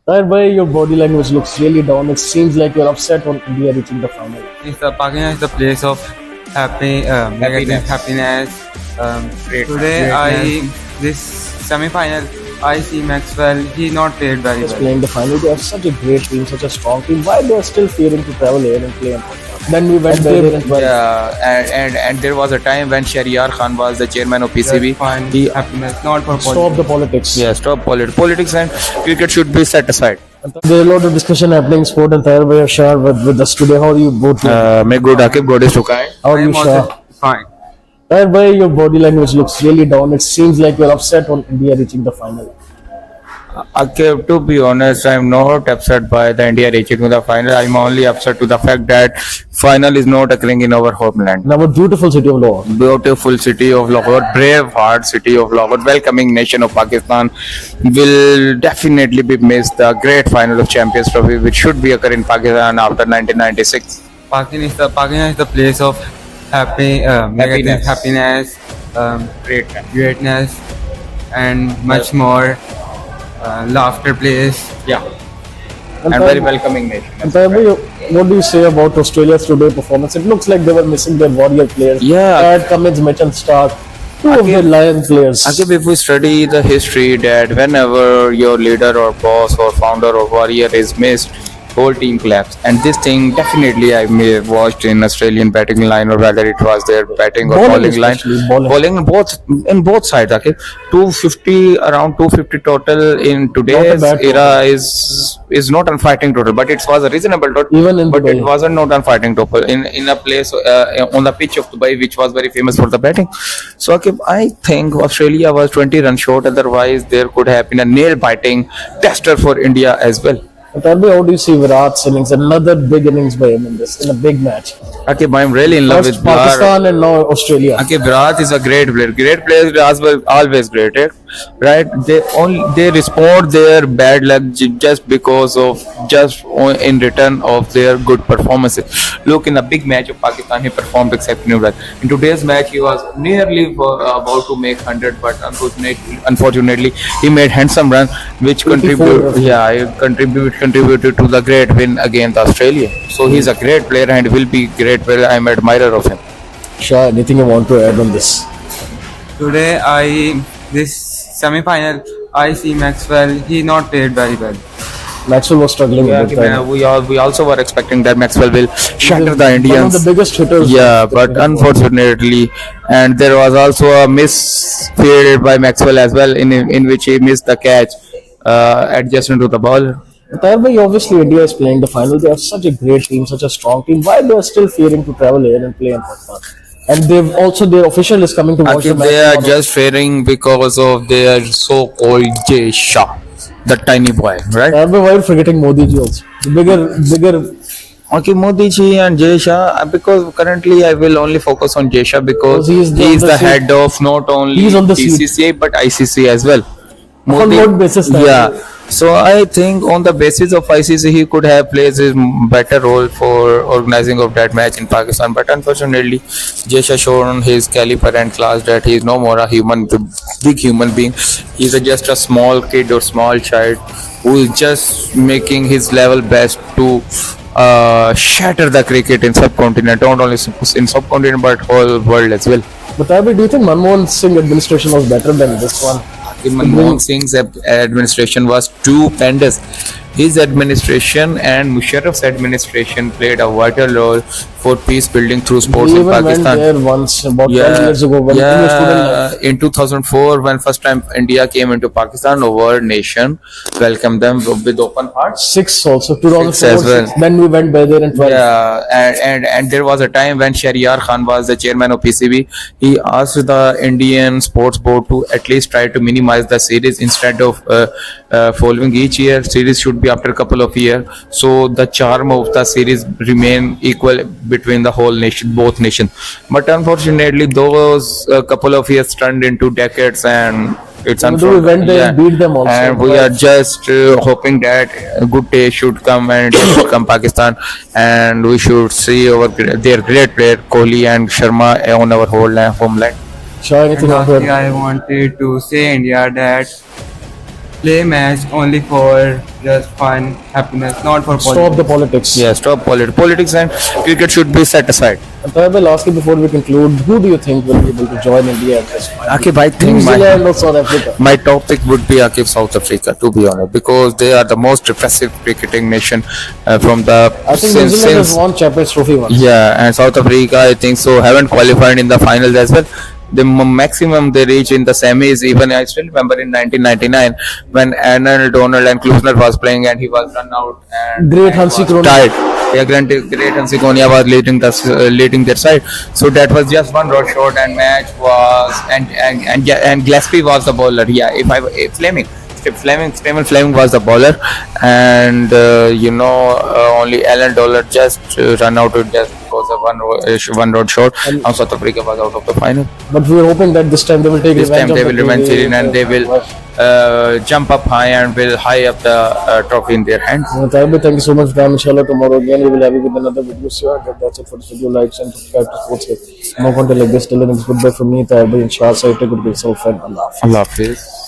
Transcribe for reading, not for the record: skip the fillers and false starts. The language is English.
By your body language looks really down. It seems like you're upset on India reaching the final. Pakistan is the place of happiness. Today, this semi-final, I see Maxwell. He not played very Just well. playing the final, they have such a great team, such a strong team. Why they are still fearing to travel here and play in Pakistan? Then we went there and And there was a time when Shahryar Khan was the chairman of PCB. Find He happiness, not for stop the politics. stop politics and cricket should be set aside. There's a lot of discussion happening in sport and Tayar Bhai Shah with us today. How are you both? May good Akib, God is to kind. How are I you, am Shah? also fine. Tayar Bhai, your body language looks really down. It seems like you're upset on India reaching the final. Akib, to be honest, I'm not upset by the India reaching to the final. I'm only upset to the fact that final is not occurring in our homeland. In our beautiful city of Lahore. Beautiful city of Lahore, brave heart city of Lahore, welcoming nation of Pakistan will definitely be missed. The great final of Champions Trophy, which should be occur in Pakistan after 1996. Pakistan is the place of happiness, greatness, and much more. Laughter place. Yeah, And and very Tayar- welcoming nation. And Tayar Bhai, what do you say about Australia's today performance? It looks like they were missing their warrior players. Yeah. Pat Cummins, Mitchell Stark, two of their Lion players. Akib, if we study the history that whenever your leader or boss or founder or warrior is missed, whole team collapse. And this thing definitely I may have watched in Australian batting line or whether it was their batting or Bowling bowling line. especially, bowling. Bowling both sides. Okay, 250 around 250 total in today's bad total. era is not on fighting total, but it was a reasonable total. Even in but Dubai. it wasn't not on fighting total in a place on the pitch of Dubai, which was very famous for the batting. So okay, I think Australia was 20 runs short. Otherwise, there could have been a nail biting tester for India as well. And Tayar Bhai, how do you see Virat's innings? Another big innings by him in a big match. Okay, I'm really in love First with Virat. Pakistan and now Australia. Okay, Virat is a great player. Great players as well, always great, right? They respond their bad luck just because of in return of their good performances. Look, in a big match of Pakistan, he performed exceptionally well. In today's match, he was nearly about to make 100, but unfortunately, he made handsome run, which 24 contributed. Yeah, he contributed to the great win against Australia. So he's a great player and will be great player. I'm an admirer of him. Shah, anything you want to add on this? Today, this semi-final, I see Maxwell. He not played very well. Maxwell was struggling Yeah, a bit. time. we also were expecting that Maxwell will shatter the One Indians. of the biggest hitters. Yeah, but unfortunately, and there was also a misfield by Maxwell as well, in which he missed the catch adjacent to the ball. Tayar Bhai, obviously India is playing the final. They have such a great team, such a strong team. Why they are still fearing to travel here and play in Pakistan? And they've also their official is coming to watch the Akib, match. they are tomorrow. just fearing because of their so-called Jay Shah, the tiny boy, right? Tayar Bhai, why are you forgetting Modi ji also? The bigger. Okay, Modi ji and Jay Shah, because currently I will only focus on Jay Shah because Because he he is is on the the seat. head of not only He is on the seat. BCCI but ICC as well. On what basis, Tayar Yeah. Bhai? So I think on the basis of ICC, he could have played a better role for organizing of that match in Pakistan. But unfortunately, Jay Shah shown his caliber and class that he is no more a big human being. He's just a small kid or small child who is just making his level best to shatter the cricket in subcontinent, not only in subcontinent but whole world as well. But Tayar Bhai, do you think Manmohan Singh administration was better than this one? Manmohan Singh's administration was stupendous. His administration and Musharraf's administration played a vital role for peace building through sports We in even went Pakistan. there once about 12 years ago when we were student. In 2004, when first time India came into Pakistan, our nation welcomed them with open hearts. Six also, 2004. Six as well. Then we went by there in 12. Yeah, and there was a time when Shahryar Khan was the chairman of PCB. He asked the Indian Sports Board to at least try to minimize the series instead of following each year. Series should be after a couple of years, so the charm of the series remain equal between the whole nation, both nations. But unfortunately, those couple of years turned into decades, and it's Even though we went there and beat them also. And we are just hoping that a good day should come and it should come Pakistan, and we should see their great player Kohli and Sharma on our homeland. Shah, anything you want to Lastly, add? I wanted to say India that play match only for just fun, happiness, not for Stop politics. the politics. Yeah, stop politics and cricket should be set aside. And Tayyab, I'll ask you before we conclude, who do you think will be able to join India at this point? Akif, I New think Zealand or South Africa? my top pick would be Akif, South Africa, to be honest, because they are the most impressive cricketing nation from the I think New Zealand has won Champions Trophy once. yeah, and South Africa, I think so, haven't qualified in the finals as well. The maximum they reach in the semis, even I still remember in 1999 when Arnold Donald and Klusner was playing and he was run out and Great and Hansi was Cronje. tied. Yeah, great Hansi Cronje was leading their side. So that was just one rod shot and match was and Gillespie was the bowler. Yeah, if Fleming was the bowler, and only Alan Dollar just run out with just because of one road shot. Now South Africa was out of the final. But we were hoping that this time they will take This revenge. time they of will the revenge previous- it and they will jump up high and will high up the trophy in their hands. Tayyab, thank you so much for time. Inshallah, tomorrow again we will have you with another video. So that's it for this video. Like and subscribe to Sports Hit. More content like this. Till then, it's goodbye from me, Tayyab, and Shah. So take good care of yourself and Allah Hafiz. Allah Hafiz.